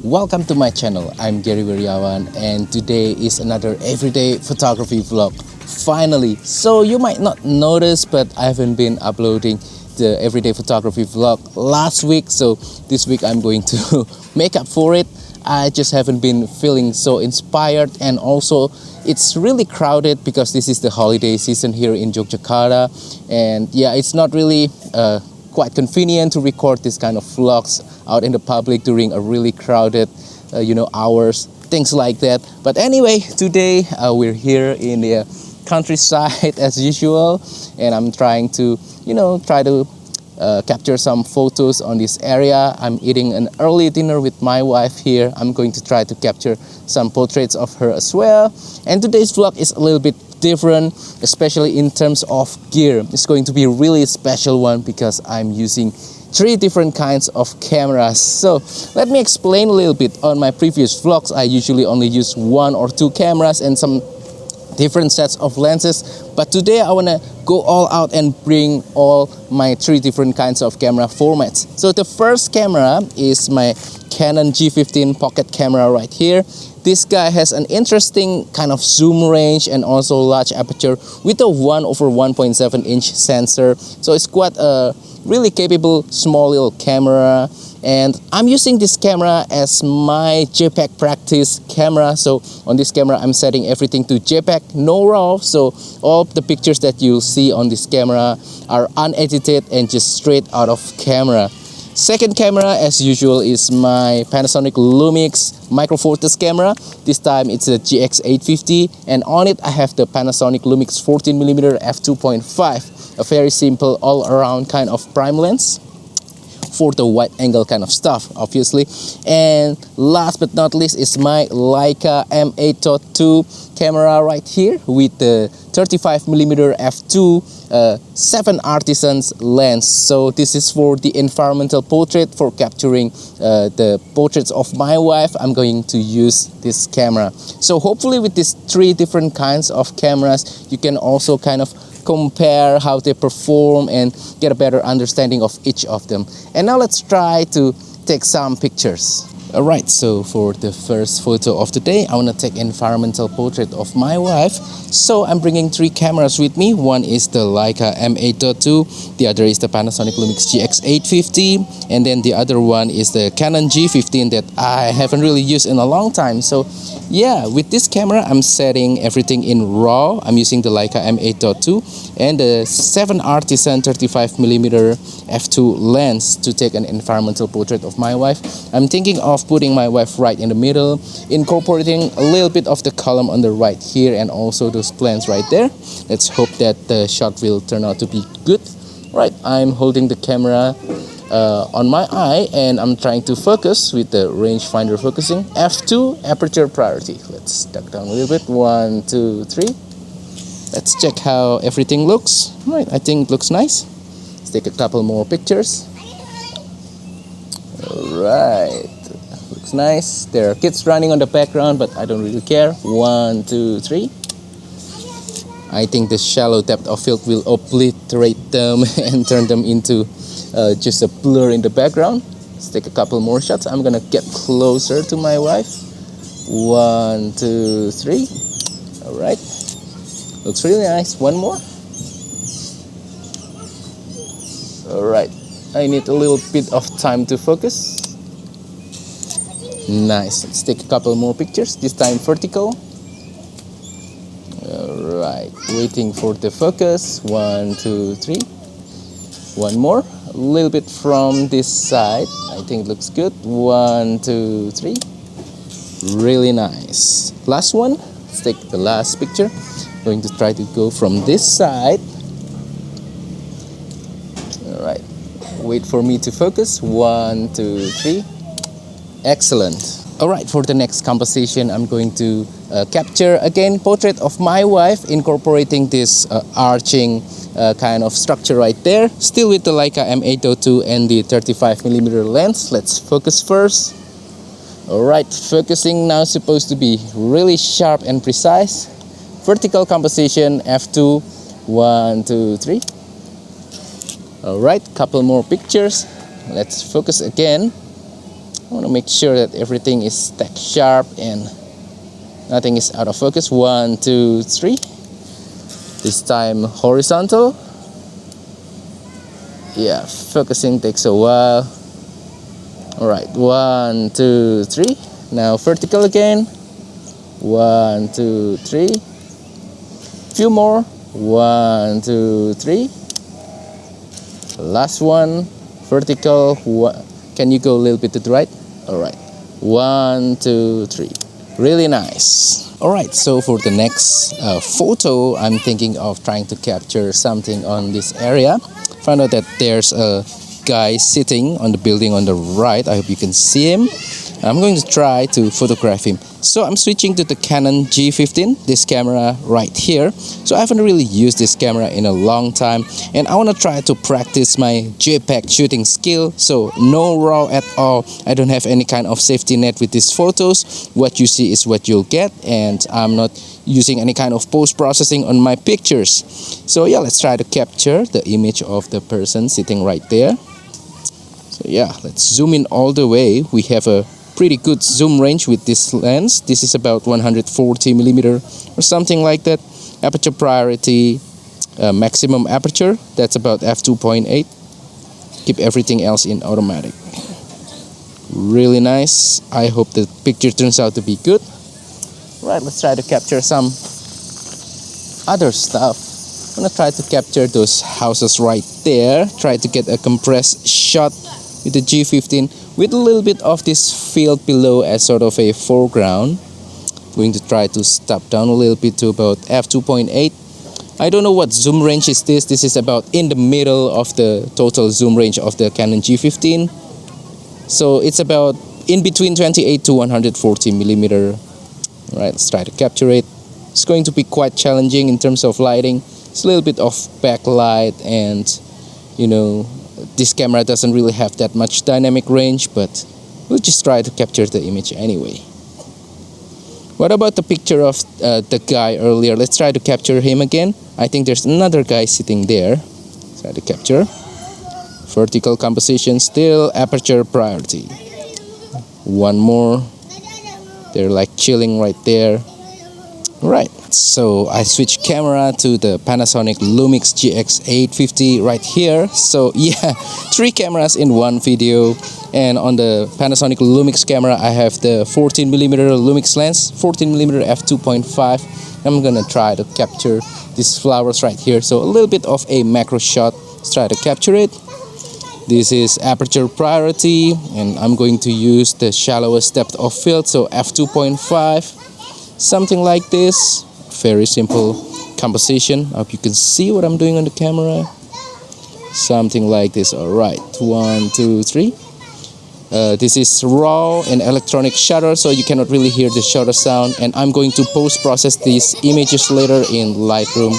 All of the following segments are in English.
Welcome to my channel. I'm Gary Weriawan and today is another everyday photography vlog. Finally, so you might not notice, but I haven't been uploading the everyday photography vlog last week, so this week I'm going to make up for it. I just haven't been feeling so inspired, and also it's really crowded because this is the holiday season here in Yogyakarta, and yeah, it's not really quite convenient to record this kind of vlogs out in the public during a really crowded hours, things like that. But anyway, today we're here in the countryside as usual, and I'm trying to capture some photos on this area. I'm eating an early dinner with my wife here. I'm going to try to capture some portraits of her as well. And today's vlog is a little bit different, especially in terms of gear. It's going to be a really special one because I'm using 3 different kinds of cameras. So let me explain a little bit. On my previous vlogs, I usually only use 1 or 2 cameras and some different sets of lenses, but today I want to go all out and bring all my 3 different kinds of camera formats. So the first camera is my Canon G15 Pocket camera right here. This guy has an interesting kind of zoom range and also large aperture with a 1/1.7 inch sensor. So it's quite a really capable small little camera, and I'm using this camera as my Jpeg practice camera. So on this camera I'm setting everything to Jpeg, no RAW, so all the pictures that you see on this camera are unedited and just straight out of camera. Second camera, as usual, is my Panasonic Lumix Micro camera. This time it's a GX850, and on it I have the Panasonic Lumix 14mm f2.5, a very simple all-around kind of prime lens for the wide angle kind of stuff, obviously. And last but not least is my Leica M8.2 camera right here with the 35mm f2 TTArtisan lens. So this is for the environmental portrait, for capturing the portraits of my wife. I'm going to use this camera. So hopefully with these 3 different kinds of cameras, you can also kind of compare how they perform and get a better understanding of each of them. And now let's try to take some pictures. Alright, so for the first photo of the day, I want to take environmental portrait of my wife. So I'm bringing 3 cameras with me. One is the Leica M8.2, the other is the Panasonic Lumix GX850, and then the other one is the Canon G15 that I haven't really used in a long time. So yeah, with this camera I'm setting everything in RAW. I'm using the Leica M8.2 and the TTArtisan 35mm f2 lens to take an environmental portrait of my wife. I'm thinking of putting my wife right in the middle, incorporating a little bit of the column on the right here and also those plants right there. Let's hope that the shot will turn out to be good. Right, I'm holding the camera on my eye and I'm trying to focus with the rangefinder focusing. F2, aperture priority. Let's duck down a little bit. 1, 2, 3. Let's check how everything looks. Right, I think it looks nice. Let's take a couple more pictures. Alright, looks nice. There are kids running on the background, but I don't really care. 1, 2, 3. I think the shallow depth of field will obliterate them and turn them into just a blur in the background. Let's take a couple more shots. I'm gonna get closer to my wife. 1, 2, 3. Alright, looks really nice. One more. Alright, I need a little bit of time to focus. Nice. Let's take a couple more pictures, this time vertical. Alright, waiting for the focus. 1, 2, 3. One more. A little bit from this side. I think it looks good. 1, 2, 3. Really nice. Last one. Let's take the last picture. Going to try to go from this side. Alright, wait for me to focus. 1, 2, 3. Excellent. Alright, for the next composition, I'm going to capture again portrait of my wife, incorporating this arching kind of structure right there. Still with the Leica M8.2 and the 35mm lens. Let's focus first. Alright, focusing now supposed to be really sharp and precise. Vertical composition, F2. 1, 2, 3. Alright, couple more pictures. Let's focus again. I want to make sure that everything is stacked sharp and nothing is out of focus. 1, 2, 3. This time horizontal. Yeah, focusing takes a while. Alright, 1, 2, 3. Now vertical again. 1, 2, 3. Few more. 1, 2, 3. Last one. Vertical. Can you go a little bit to the right? Alright. 1, 2, 3. Really nice. Alright, so for the next photo, I'm thinking of trying to capture something on this area. Found out that there's a guy sitting on the building on the right. I hope you can see him. I'm going to try to photograph him. So I'm switching to the Canon G15, this camera right here. So I haven't really used this camera in a long time, and I want to try to practice my Jpeg shooting skill. So no RAW at all. I don't have any kind of safety net with these photos. What you see is what you'll get, and I'm not using any kind of post-processing on my pictures. So yeah, let's try to capture the image of the person sitting right there. So yeah, let's zoom in all the way. We have a pretty good zoom range with this lens. This is about 140mm or something like that. Aperture priority, maximum aperture, that's about f2.8. Keep everything else in automatic. Really nice. I hope the picture turns out to be good. Right, let's try to capture some other stuff. I'm gonna try to capture those houses right there. Try to get a compressed shot with the G15 with a little bit of this field below as sort of a foreground. Going to try to step down a little bit to about f2.8. I don't know what zoom range is this. This is about in the middle of the total zoom range of the Canon G15. So it's about in between 28 to 140mm. Right, let's try to capture it. It's going to be quite challenging in terms of lighting. It's a little bit of backlight, and you know, this camera doesn't really have that much dynamic range, but we'll just try to capture the image anyway. What about the picture of the guy earlier? Let's try to capture him again. I think there's another guy sitting there. Let's try to capture. Vertical composition, still aperture priority. One more. They're like chilling right there. Right, so I switched camera to the Panasonic Lumix GX850 right here. So yeah, 3 cameras in one video. And on the Panasonic Lumix camera, I have the 14mm Lumix lens, 14mm f2.5. I'm gonna try to capture these flowers right here. So a little bit of a macro shot. Let's try to capture it. This is aperture priority, and I'm going to use the shallowest depth of field, so f2.5, something like this. Very simple composition. I hope you can see what I'm doing on the camera. Something like this. Alright, 1, 2, 3. This is raw and electronic shutter, so you cannot really hear the shutter sound, and I'm going to post-process these images later in Lightroom.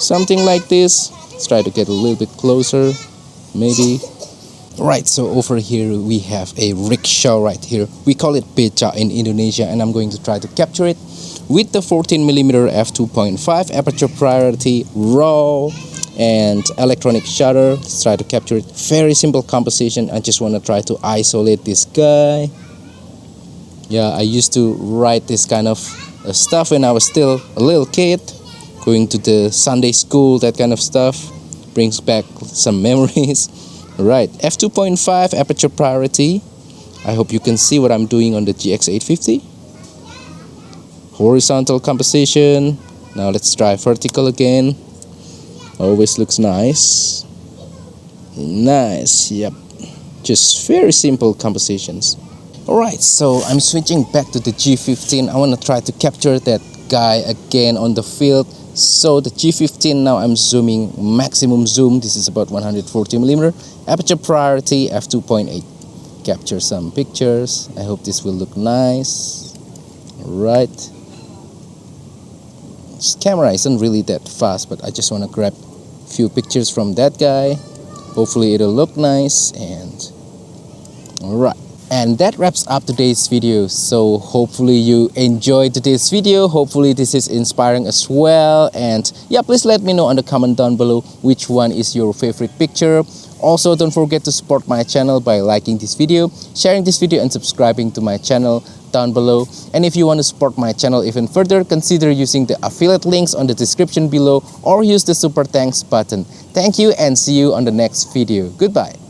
Something like this. Let's try to get a little bit closer. Maybe. Right, so over here we have a rickshaw right here. We call it beca in Indonesia, and I'm going to try to capture it with the 14mm f2.5, aperture priority, raw, and electronic shutter. Let's try to capture it. Very simple composition. I just want to try to isolate this guy. Yeah, I used to write this kind of stuff when I was still a little kid, going to the Sunday school, that kind of stuff. Brings back some memories. Right, f2.5 aperture priority. I hope you can see what I'm doing on the GX850. Horizontal composition. Now let's try vertical again. Always looks nice. Nice, yep. Just very simple compositions. Alright, so I'm switching back to the G15. I want to try to capture that guy again on the field. So the G15, now I'm zooming maximum zoom. This is about 140mm. Aperture priority f2.8. Capture some pictures. I hope this will look nice. Alright. This camera isn't really that fast, but I just want to grab a few pictures from that guy. Hopefully it'll look nice. And alright. And that wraps up today's video. So hopefully you enjoyed today's video. Hopefully this is inspiring as well. And yeah, please let me know on the comment down below which one is your favorite picture. Also, don't forget to support my channel by liking this video, sharing this video, and subscribing to my channel down below. And if you want to support my channel even further, consider using the affiliate links on the description below or use the super thanks button. Thank you and see you on the next video. Goodbye.